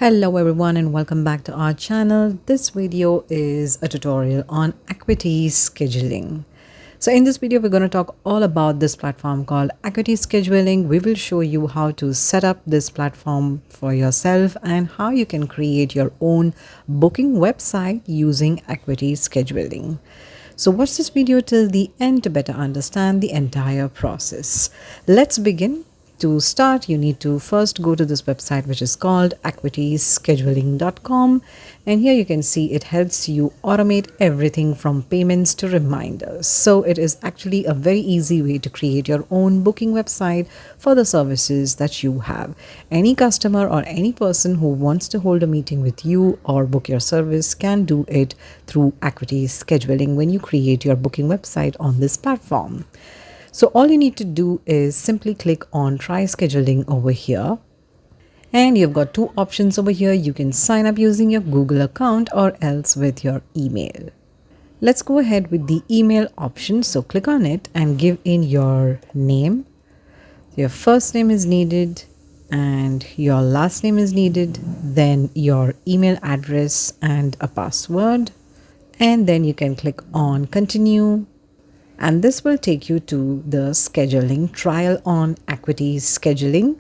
Hello everyone and welcome back to our channel. This video is a tutorial on Acuity Scheduling. So in this video, we're going to talk all about this platform called Acuity Scheduling. We will show you how to set up this platform for yourself and how you can create your own booking website using Acuity Scheduling. So watch this video till the end to better understand the entire process. Let's begin. To start, you need to first go to this website, which is called acuityscheduling.com, and here you can see it helps you automate everything from payments to reminders. So it is actually a very easy way to create your own booking website for the services that you have. Any customer or any person who wants to hold a meeting with you or book your service can do it through Acuity Scheduling when you create your booking website on this platform. So all you need to do is simply click on try scheduling over here. And you've got two options over here. You can sign up using your Google account or else with your email. Let's go ahead with the email option. So click on it and give in your name. Your first name is needed and your last name is needed. Then your email address and a password. And then you can click on continue. And this will take you to the scheduling trial on Acuity Scheduling.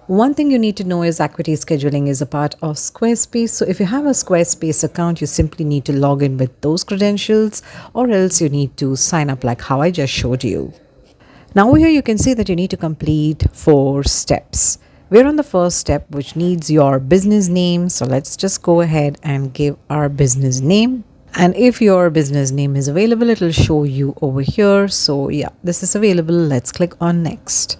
One thing you need to know is Acuity Scheduling is a part of Squarespace. So if you have a Squarespace account, you simply need to log in with those credentials, or else you need to sign up like how I just showed you. Now over here you can see that you need to complete 4 steps. We're on the first step, which needs your business name. So let's just go ahead and give our business name. And if your business name is available, it will show you over here. So yeah, this is available. Let's click on next.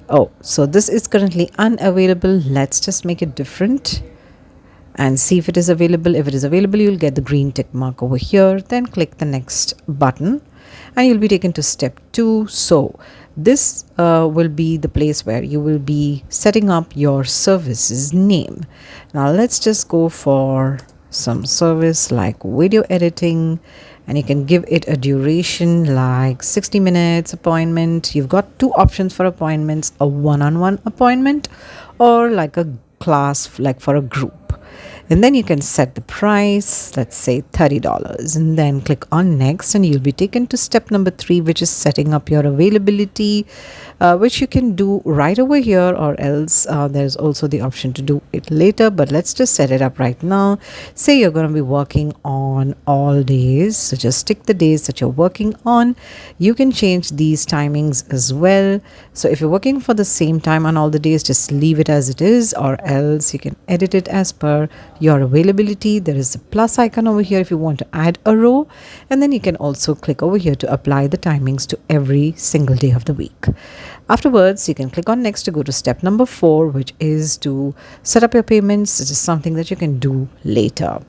Oh, so this is currently unavailable. Let's just make it different and see if it is available. If it is available, you'll get the green tick mark over here. Then click the next button and you'll be taken to step 2. So this will be the place where you will be setting up your services name. Now let's just go for some service like video editing, and you can give it a duration like 60 minutes appointment. You've got 2 options for appointments: a one-on-one appointment or like a class, like for a group. And then you can set the price, let's say $30, and then click on next, and you'll be taken to step number 3, which is setting up your availability, which you can do right over here, or else there's also the option to do it later. But let's just set it up right now. Say you're going to be working on all days, so just tick the days that you're working on. You can change these timings as well. So if you're working for the same time on all the days, just leave it as it is, or else you can edit it as per your availability. There is a plus icon over here if you want to add a row, and then you can also click over here to apply the timings to every single day of the week. Afterwards, you can click on next to go to step number 4, which is to set up your payments. This is something that you can do later.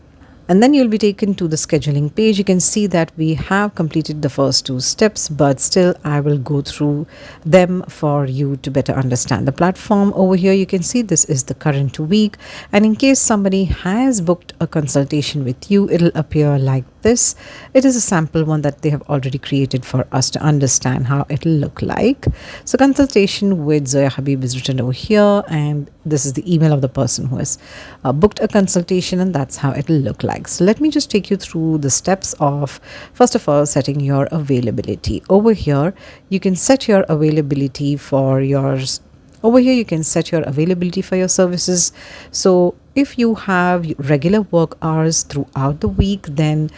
And then you'll be taken to the scheduling page. You can see that we have completed the first 2 steps, but still I will go through them for you to better understand the platform. Over here you can see this is the current week, and in case somebody has booked a consultation with you, it'll appear like this. It is a sample one that they have already created for us to understand how it'll look like. So consultation with Zoya Habib is written over here, and this is the email of the person who has booked a consultation, and that's how it'll look like. So let me just take you through the steps of, first of all, setting your availability. Over here you can set your availability for yours. Over here you can set your availability for your services. So if you have regular work hours throughout the week, then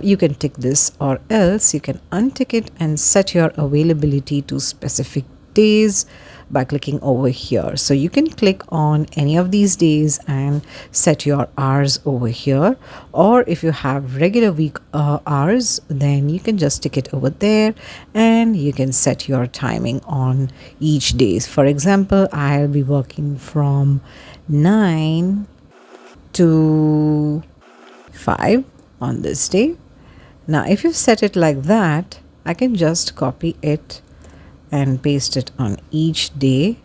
you can tick this, or else you can untick it and set your availability to specific days by clicking over here. So you can click on any of these days and set your hours over here, or if you have regular week hours, then you can just stick it over there and you can set your timing on each day. For example, I'll be working from 9 to 5 on this day. Now if you've set it like that, I can just copy it and paste it on each day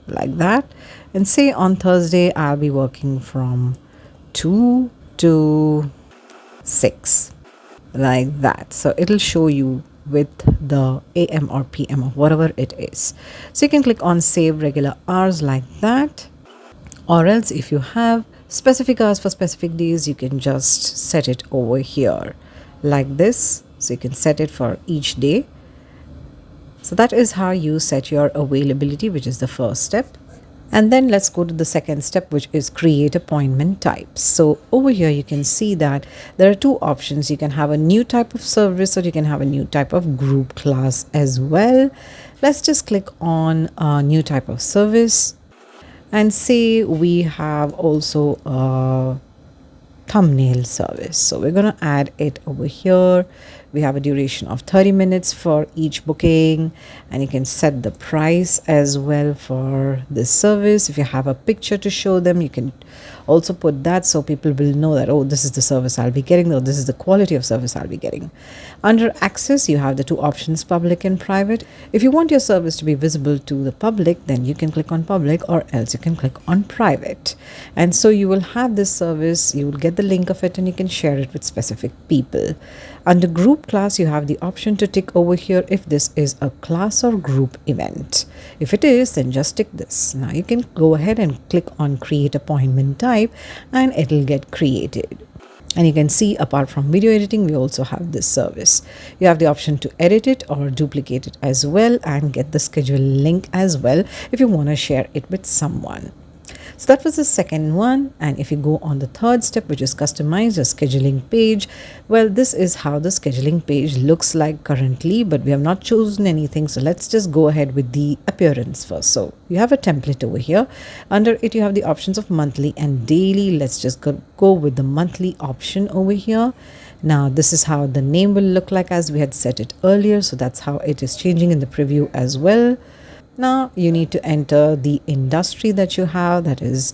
like that, and say on Thursday I'll be working from 2 to 6 like that. So it'll show you with the AM or PM or whatever it is. So you can click on save regular hours like that, Or else if you have specific hours for specific days, you can just set it over here like this. So you can set it for each day. So that is how you set your availability, which is the first step. And then let's go to the second step, which is create appointment types. So over here, you can see that there are two options. You can have a new type of service, or you can have a new type of group class as well. Let's just click on a new type of service and say we have also a thumbnail service. So we're going to add it over here. We have a duration of 30 minutes for each booking, and you can set the price as well for this service. If you have a picture to show them, you can also put that so people will know that, oh, this is the service I'll be getting, or this is the quality of service I'll be getting. Under access, you have the two options, public and private. If you want your service to be visible to the public, then you can click on public, or else you can click on private. And so you will have this service, you will get the link of it, and you can share it with specific people. Under group class, you have the option to tick over here if this is a class or group event. If it is, then just tick this. Now you can go ahead and click on create appointment type, and it'll get created. And you can see, apart from video editing, we also have this service. You have the option to edit it or duplicate it as well, and get the schedule link as well if you want to share it with someone. So that was the second one. And if you go on the third step, which is customize your scheduling page, well, this is how the scheduling page looks like currently, but we have not chosen anything. So let's just go ahead with the appearance first. So you have a template over here. Under it, you have the options of monthly and daily. Let's just go with the monthly option over here. Now, this is how the name will look like as we had set it earlier. So that's how it is changing in the preview as well. Now you need to enter the industry that you have, that is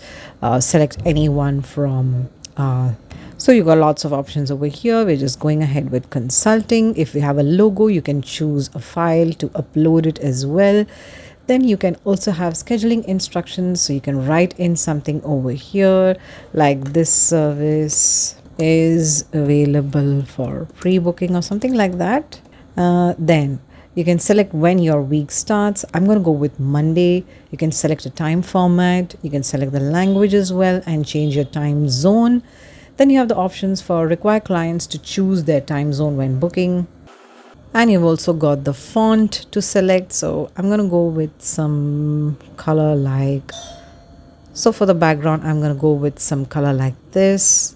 select anyone from so you got lots of options over here. We're just going ahead with consulting. If you have a logo, you can choose a file to upload it as well. Then you can also have scheduling instructions, so you can write in something over here like this service is available for pre-booking or something like that. Then you can select when your week starts. I'm going to go with Monday. You can select a time format. You can select the language as well and change your time zone. Then you have the options for require clients to choose their time zone when booking. And you've also got the font to select. So I'm going to go with some color like, so for the background, I'm going to go with some color like this.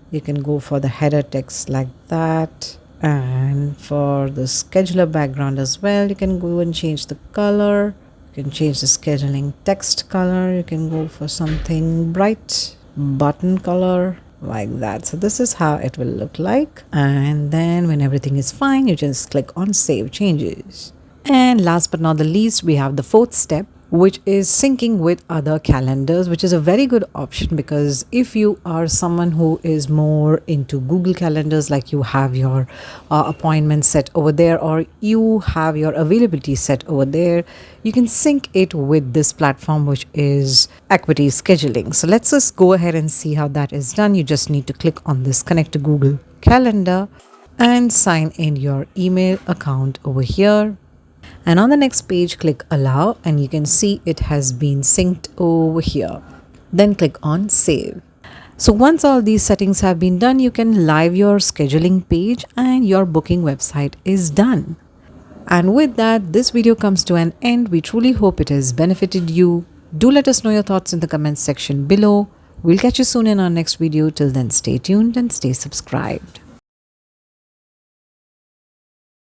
You can go for the header text like that. And for the scheduler background as well, you can go and change the color. You can change the scheduling text color. You can go for something bright button color like that. So this is how it will look like. And then when everything is fine, you just click on save changes. And last but not the least, we have the fourth step, which is syncing with other calendars, which is a very good option, because if you are someone who is more into Google calendars, like you have your appointments set over there, or you have your availability set over there, you can sync it with this platform, which is Acuity Scheduling. So let's just go ahead and see how that is done. You just need to click on this connect to Google Calendar and sign in your email account over here. And on the next page, click allow, and you can see it has been synced over here. Then click on save. So once all these settings have been done, you can live your scheduling page and your booking website is done. And with that, this video comes to an end. We truly hope it has benefited you. Do let us know your thoughts in the comments section below. We'll catch you soon in our next video. Till then, stay tuned and stay subscribed.